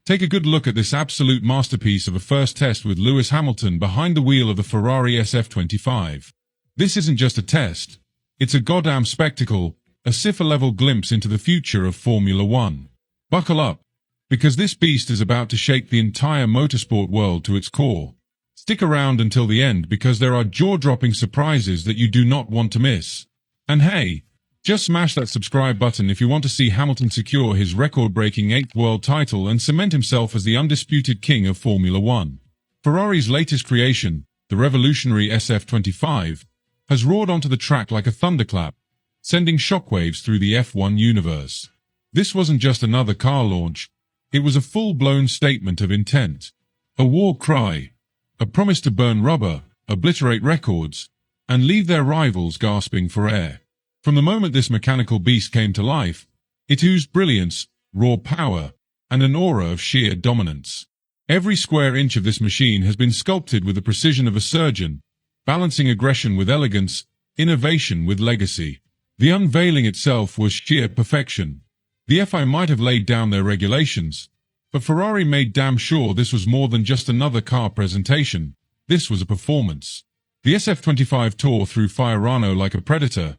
Take a good look at this absolute masterpiece of a first test with Lewis Hamilton behind the wheel of the Ferrari SF25. This isn't just a test. It's a goddamn spectacle, a cipher-level glimpse into the future of Formula One. Buckle up, because this beast is about to shake the entire motorsport world to its core. Stick around until the end because there are jaw-dropping surprises that you do not want to miss. And hey, just smash that subscribe button if you want to see Hamilton secure his record-breaking 8th world title and cement himself as the undisputed king of Formula One. Ferrari's latest creation, the revolutionary SF25, has roared onto the track like a thunderclap, sending shockwaves through the F1 universe. This wasn't just another car launch, it was a full-blown statement of intent. A war cry, a promise to burn rubber, obliterate records, and leave their rivals gasping for air. From the moment this mechanical beast came to life, it oozed brilliance, raw power, and an aura of sheer dominance. Every square inch of this machine has been sculpted with the precision of a surgeon, balancing aggression with elegance, innovation with legacy. The unveiling itself was sheer perfection. The FI might have laid down their regulations, but Ferrari made damn sure this was more than just another car presentation. This was a performance. The SF25 tore through Fiorano like a predator,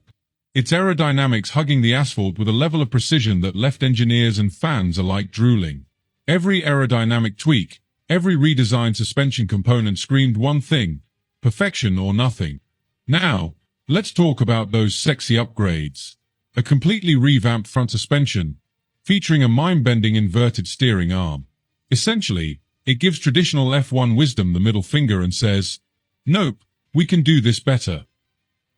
its aerodynamics hugging the asphalt with a level of precision that left engineers and fans alike drooling. Every aerodynamic tweak, every redesigned suspension component screamed one thing: perfection or nothing. Now, let's talk about those sexy upgrades. A completely revamped front suspension, featuring a mind-bending inverted steering arm. Essentially, it gives traditional F1 wisdom the middle finger and says, "Nope, we can do this better."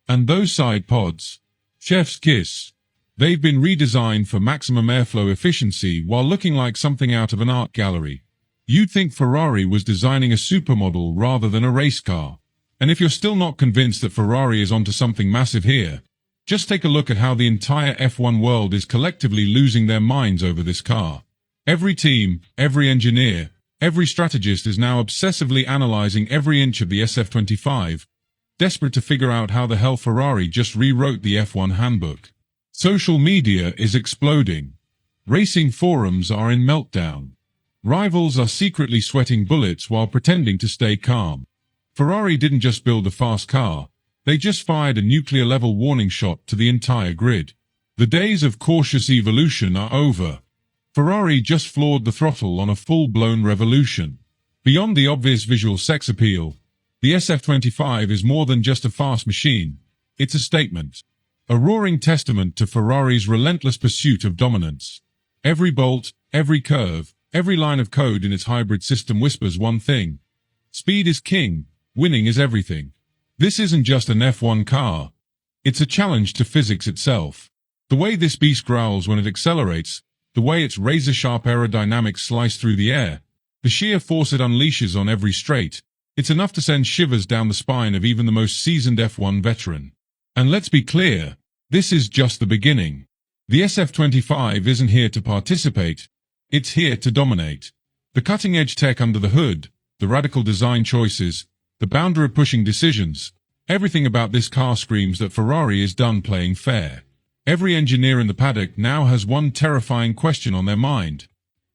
And those side pods, chef's kiss. They've been redesigned for maximum airflow efficiency while looking like something out of an art gallery. You'd think Ferrari was designing a supermodel rather than a race car. And if you're still not convinced that Ferrari is onto something massive here, just take a look at how the entire F1 world is collectively losing their minds over this car. Every team, every engineer, every strategist is now obsessively analyzing every inch of the SF25, desperate to figure out how the hell Ferrari just rewrote the F1 handbook. Social media is exploding. Racing forums are in meltdown. Rivals are secretly sweating bullets while pretending to stay calm. Ferrari didn't just build a fast car, they just fired a nuclear-level warning shot to the entire grid. The days of cautious evolution are over. Ferrari just floored the throttle on a full-blown revolution. Beyond the obvious visual sex appeal, the SF25 is more than just a fast machine. It's a statement. A roaring testament to Ferrari's relentless pursuit of dominance. Every bolt, every curve, every line of code in its hybrid system whispers one thing: speed is king, winning is everything. This isn't just an F1 car. It's a challenge to physics itself. The way this beast growls when it accelerates, the way its razor-sharp aerodynamics slice through the air, the sheer force it unleashes on every straight, it's enough to send shivers down the spine of even the most seasoned F1 veteran. And let's be clear, this is just the beginning. The SF25 isn't here to participate, it's here to dominate. The cutting-edge tech under the hood, the radical design choices, the boundary-pushing decisions, everything about this car screams that Ferrari is done playing fair. Every engineer in the paddock now has one terrifying question on their mind.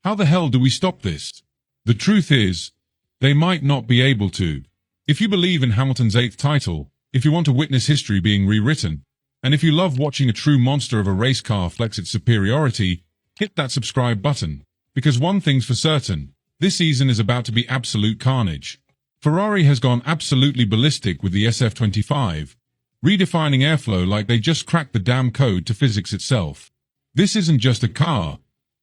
How the hell do we stop this? The truth is, they might not be able to. If you believe in Hamilton's 8th title, if you want to witness history being rewritten, and if you love watching a true monster of a race car flex its superiority, hit that subscribe button. Because one thing's for certain, this season is about to be absolute carnage. Ferrari has gone absolutely ballistic with the SF25, redefining airflow like they just cracked the damn code to physics itself. This isn't just a car,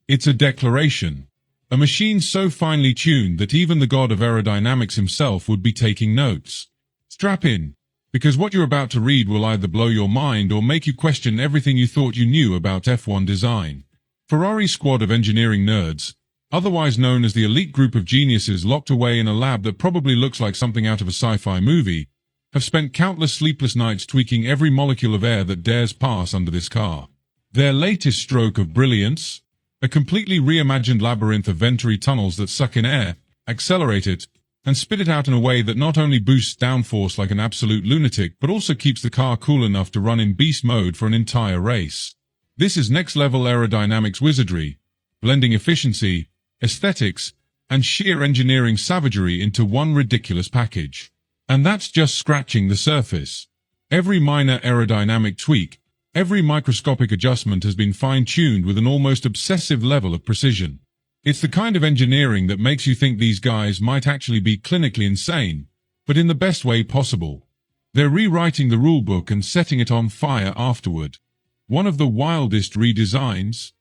it's a declaration. A machine so finely tuned that even the god of aerodynamics himself would be taking notes. Strap in, because what you're about to read will either blow your mind or make you question everything you thought you knew about F1 design. Ferrari's squad of engineering nerds, otherwise known as the elite group of geniuses locked away in a lab that probably looks like something out of a sci-fi movie, have spent countless sleepless nights tweaking every molecule of air that dares pass under this car. Their latest stroke of brilliance? A completely reimagined labyrinth of venturi tunnels that suck in air, accelerate it, and spit it out in a way that not only boosts downforce like an absolute lunatic but also keeps the car cool enough to run in beast mode for an entire race. This is next-level aerodynamics wizardry, blending efficiency, aesthetics, and sheer engineering savagery into one ridiculous package. And that's just scratching the surface. Every minor aerodynamic tweak, every microscopic adjustment has been fine-tuned with an almost obsessive level of precision. It's the kind of engineering that makes you think these guys might actually be clinically insane, but in the best way possible. They're rewriting the rulebook and setting it on fire afterward. One of the wildest redesigns?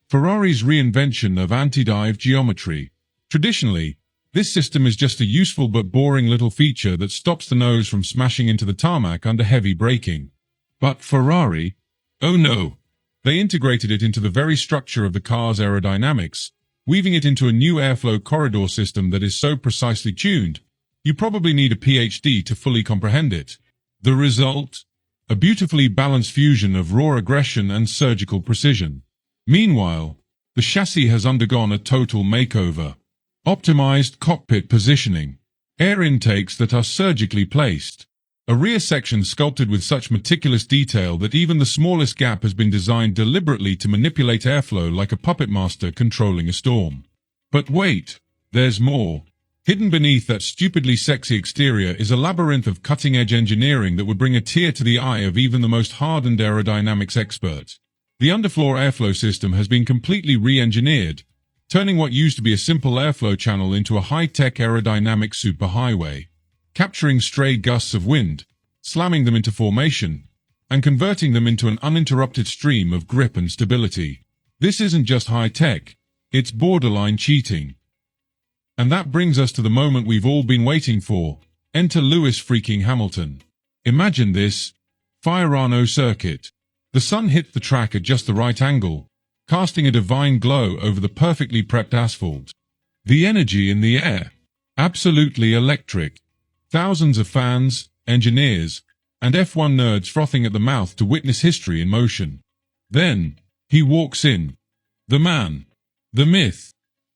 Ferrari's reinvention of anti-dive geometry. Traditionally, this system is just a useful but boring little feature that stops the nose from smashing into the tarmac under heavy braking. But Ferrari? Oh no! They integrated it into the very structure of the car's aerodynamics, weaving it into a new airflow corridor system that is so precisely tuned, you probably need a PhD to fully comprehend it. The result? A beautifully balanced fusion of raw aggression and surgical precision. Meanwhile, the chassis has undergone a total makeover. Optimized cockpit positioning, air intakes that are surgically placed, a rear section sculpted with such meticulous detail that even the smallest gap has been designed deliberately to manipulate airflow like a puppet master controlling a storm. But wait, there's more. Hidden beneath that stupidly sexy exterior is a labyrinth of cutting-edge engineering that would bring a tear to the eye of even the most hardened aerodynamics expert. The underfloor airflow system has been completely re-engineered, turning what used to be a simple airflow channel into a high-tech aerodynamic superhighway, capturing stray gusts of wind, slamming them into formation, and converting them into an uninterrupted stream of grip and stability. This isn't just high-tech, it's borderline cheating. And that brings us to the moment we've all been waiting for. Enter Lewis freaking Hamilton. Imagine this. Fiorano circuit. The sun hit the track at just the right angle, casting a divine glow over the perfectly prepped asphalt. The energy in the air. Absolutely electric. Thousands of fans, engineers, and F1 nerds frothing at the mouth to witness history in motion. Then, he walks in. The man. The myth.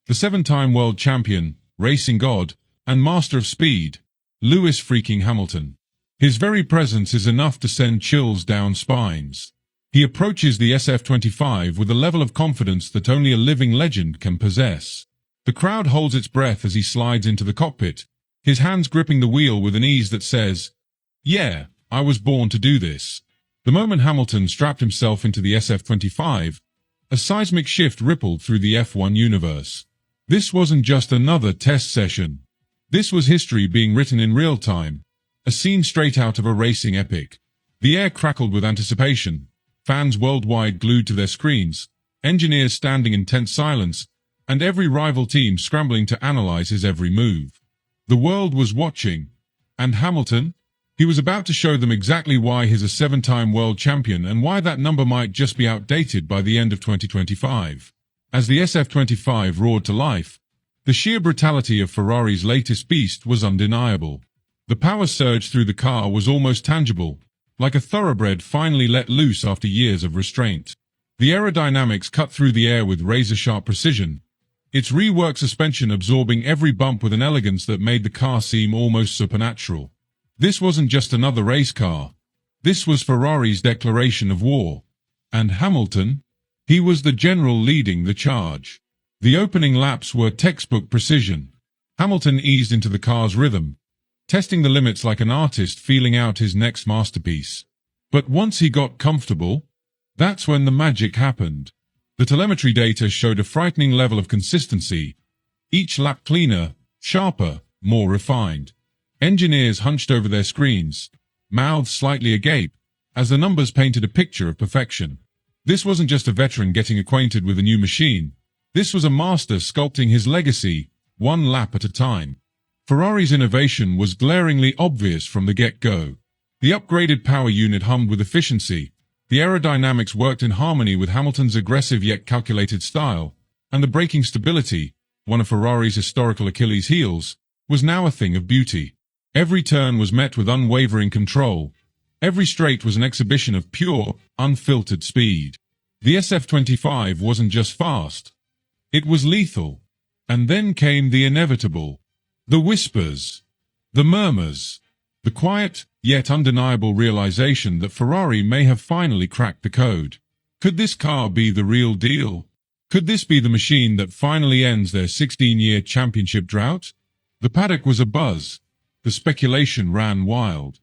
The 7-time world champion, racing god, and master of speed. Lewis freaking Hamilton. His very presence is enough to send chills down spines. He approaches the SF-25 with a level of confidence that only a living legend can possess. The crowd holds its breath as he slides into the cockpit, his hands gripping the wheel with an ease that says, "Yeah, I was born to do this." The moment Hamilton strapped himself into the SF-25, a seismic shift rippled through the F1 universe. This wasn't just another test session. This was history being written in real time, a scene straight out of a racing epic. The air crackled with anticipation. Fans worldwide glued to their screens, engineers standing in tense silence, and every rival team scrambling to analyze his every move. The world was watching, and Hamilton? He was about to show them exactly why he's a 7-time world champion and why that number might just be outdated by the end of 2025. As the SF-25 roared to life, the sheer brutality of Ferrari's latest beast was undeniable. The power surge through the car was almost tangible, like a thoroughbred finally let loose after years of restraint. The aerodynamics cut through the air with razor-sharp precision, its reworked suspension absorbing every bump with an elegance that made the car seem almost supernatural. This wasn't just another race car. This was Ferrari's declaration of war. And Hamilton? He was the general leading the charge. The opening laps were textbook precision. Hamilton eased into the car's rhythm, testing the limits like an artist feeling out his next masterpiece. But once he got comfortable, that's when the magic happened. The telemetry data showed a frightening level of consistency, each lap cleaner, sharper, more refined. Engineers hunched over their screens, mouths slightly agape, as the numbers painted a picture of perfection. This wasn't just a veteran getting acquainted with a new machine. This was a master sculpting his legacy, one lap at a time. Ferrari's innovation was glaringly obvious from the get-go. The upgraded power unit hummed with efficiency, the aerodynamics worked in harmony with Hamilton's aggressive yet calculated style, and the braking stability, one of Ferrari's historical Achilles' heels, was now a thing of beauty. Every turn was met with unwavering control. Every straight was an exhibition of pure, unfiltered speed. The SF-25 wasn't just fast. It was lethal. And then came the inevitable. The whispers. The murmurs. The quiet, yet undeniable realization that Ferrari may have finally cracked the code. Could this car be the real deal? Could this be the machine that finally ends their 16-year championship drought? The paddock was abuzz. The speculation ran wild.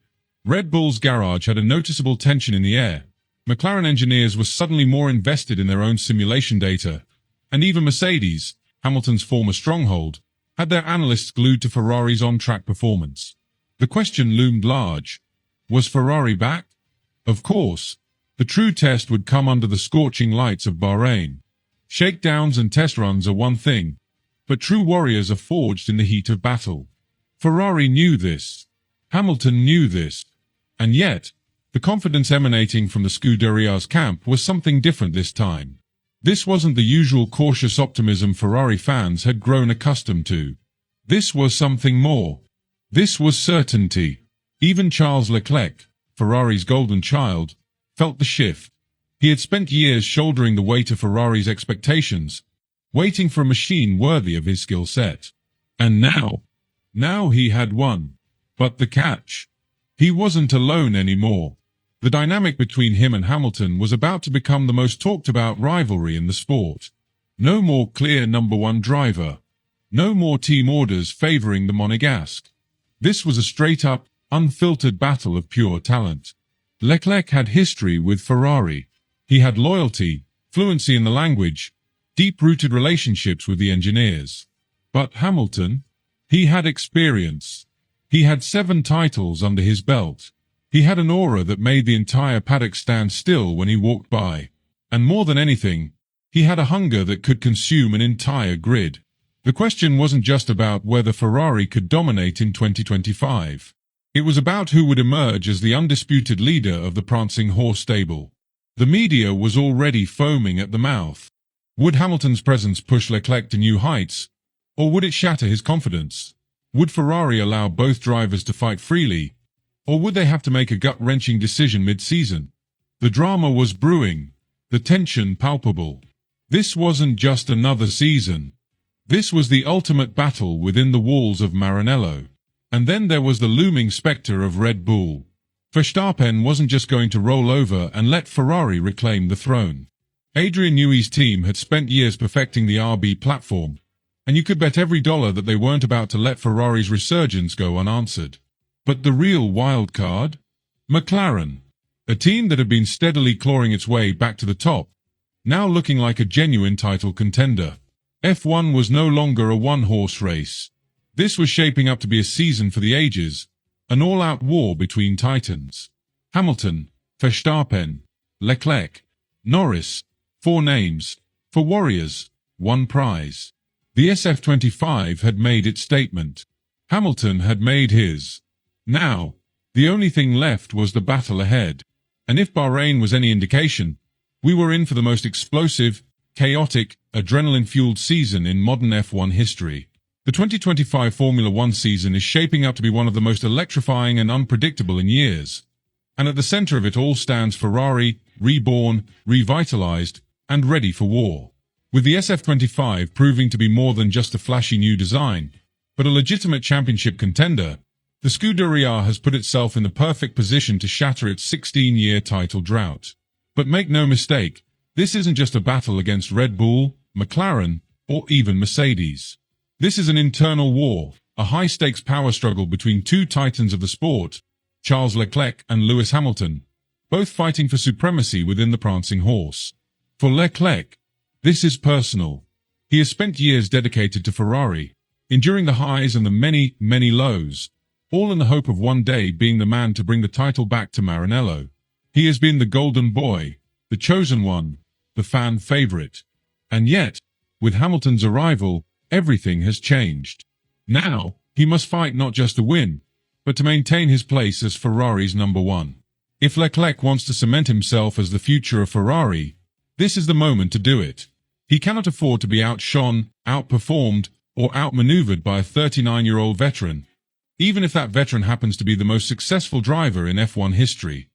Red Bull's garage had a noticeable tension in the air. McLaren engineers were suddenly more invested in their own simulation data, and even Mercedes, Hamilton's former stronghold, had their analysts glued to Ferrari's on-track performance. The question loomed large. Was Ferrari back? Of course. The true test would come under the scorching lights of Bahrain. Shakedowns and test runs are one thing, but true warriors are forged in the heat of battle. Ferrari knew this. Hamilton knew this. And yet, the confidence emanating from the Scuderia's camp was something different this time. This wasn't the usual cautious optimism Ferrari fans had grown accustomed to. This was something more. This was certainty. Even Charles Leclerc, Ferrari's golden child, felt the shift. He had spent years shouldering the weight of Ferrari's expectations, waiting for a machine worthy of his skill set. And now he had won. But the catch? He wasn't alone anymore. The dynamic between him and Hamilton was about to become the most talked-about rivalry in the sport. No more clear number one driver. No more team orders favoring the Monegasque. This was a straight-up, unfiltered battle of pure talent. Leclerc had history with Ferrari. He had loyalty, fluency in the language, deep-rooted relationships with the engineers. But Hamilton? He had experience. He had 7 titles under his belt. He had an aura that made the entire paddock stand still when he walked by. And more than anything, he had a hunger that could consume an entire grid. The question wasn't just about whether Ferrari could dominate in 2025. It was about who would emerge as the undisputed leader of the prancing horse stable. The media was already foaming at the mouth. Would Hamilton's presence push Leclerc to new heights, or would it shatter his confidence? Would Ferrari allow both drivers to fight freely, or would they have to make a gut-wrenching decision mid-season? The drama was brewing, the tension palpable. This wasn't just another season. This was the ultimate battle within the walls of Maranello. And then there was the looming spectre of Red Bull. Verstappen wasn't just going to roll over and let Ferrari reclaim the throne. Adrian Newey's team had spent years perfecting the RB platform, and you could bet every dollar that they weren't about to let Ferrari's resurgence go unanswered. But the real wild card? McLaren, a team that had been steadily clawing its way back to the top, now looking like a genuine title contender. F1 was no longer a one-horse race. This was shaping up to be a season for the ages, an all-out war between titans. Hamilton, Verstappen, Leclerc, Norris, 4 names, for warriors, 1 prize. The SF25 had made its statement. Hamilton had made his. Now, the only thing left was the battle ahead. And if Bahrain was any indication, we were in for the most explosive, chaotic, adrenaline-fueled season in modern F1 history. The 2025 Formula One season is shaping up to be one of the most electrifying and unpredictable in years. And at the center of it all stands Ferrari, reborn, revitalized, and ready for war. With the SF25 proving to be more than just a flashy new design, but a legitimate championship contender, the Scuderia has put itself in the perfect position to shatter its 16-year title drought. But make no mistake, this isn't just a battle against Red Bull, McLaren, or even Mercedes. This is an internal war, a high-stakes power struggle between 2 titans of the sport, Charles Leclerc and Lewis Hamilton, both fighting for supremacy within the prancing horse. For Leclerc, this is personal. He has spent years dedicated to Ferrari, enduring the highs and the many, many lows, all in the hope of one day being the man to bring the title back to Maranello. He has been the golden boy, the chosen one, the fan favorite. And yet, with Hamilton's arrival, everything has changed. Now, he must fight not just to win, but to maintain his place as Ferrari's number 1. If Leclerc wants to cement himself as the future of Ferrari, this is the moment to do it. He cannot afford to be outshone, outperformed, or outmaneuvered by a 39-year-old veteran, even if that veteran happens to be the most successful driver in F1 history.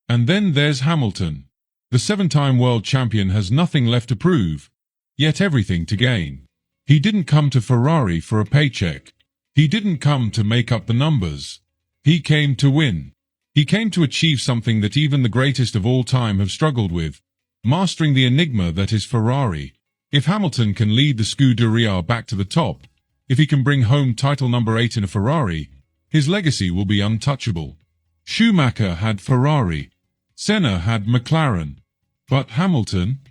And then there's Hamilton. The 7-time world champion has nothing left to prove, yet everything to gain. He didn't come to Ferrari for a paycheck. He didn't come to make up the numbers. He came to win. He came to achieve something that even the greatest of all time have struggled with, mastering the enigma that is Ferrari. If Hamilton can lead the Scuderia back to the top, if he can bring home title number 8 in a Ferrari, his legacy will be untouchable. Schumacher had Ferrari. Senna had McLaren. But Hamilton?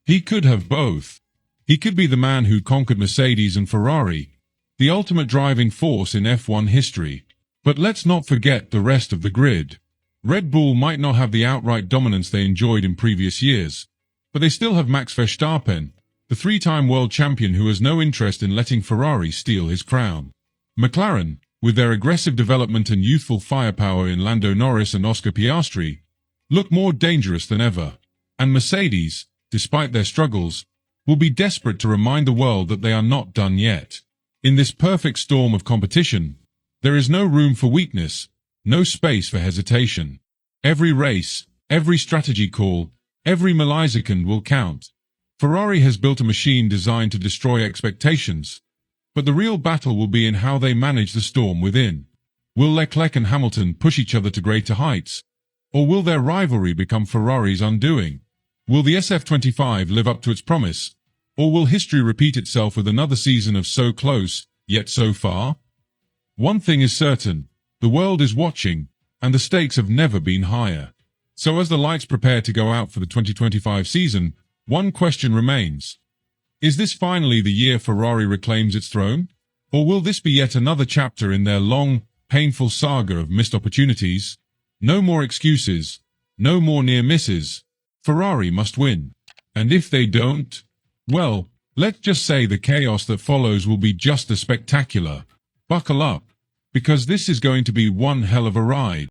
He could have both. He could be the man who conquered Mercedes and Ferrari, the ultimate driving force in F1 history. But let's not forget the rest of the grid. Red Bull might not have the outright dominance they enjoyed in previous years, but they still have Max Verstappen, the three-time world champion who has no interest in letting Ferrari steal his crown. McLaren, with their aggressive development and youthful firepower in Lando Norris and Oscar Piastri, look more dangerous than ever. And Mercedes, despite their struggles, will be desperate to remind the world that they are not done yet. In this perfect storm of competition, there is no room for weakness, no space for hesitation. Every race, every strategy call, every millisecond will count. Ferrari has built a machine designed to destroy expectations, but the real battle will be in how they manage the storm within. Will Leclerc and Hamilton push each other to greater heights, or will their rivalry become Ferrari's undoing? Will the SF25 live up to its promise, or will history repeat itself with another season of so close, yet so far? One thing is certain, the world is watching, and the stakes have never been higher. So as the lights prepare to go out for the 2025 season, one question remains. Is this finally the year Ferrari reclaims its throne? Or will this be yet another chapter in their long, painful saga of missed opportunities? No more excuses, no more near misses. Ferrari must win. And if they don't, well, let's just say the chaos that follows will be just as spectacular. Buckle up, because this is going to be one hell of a ride.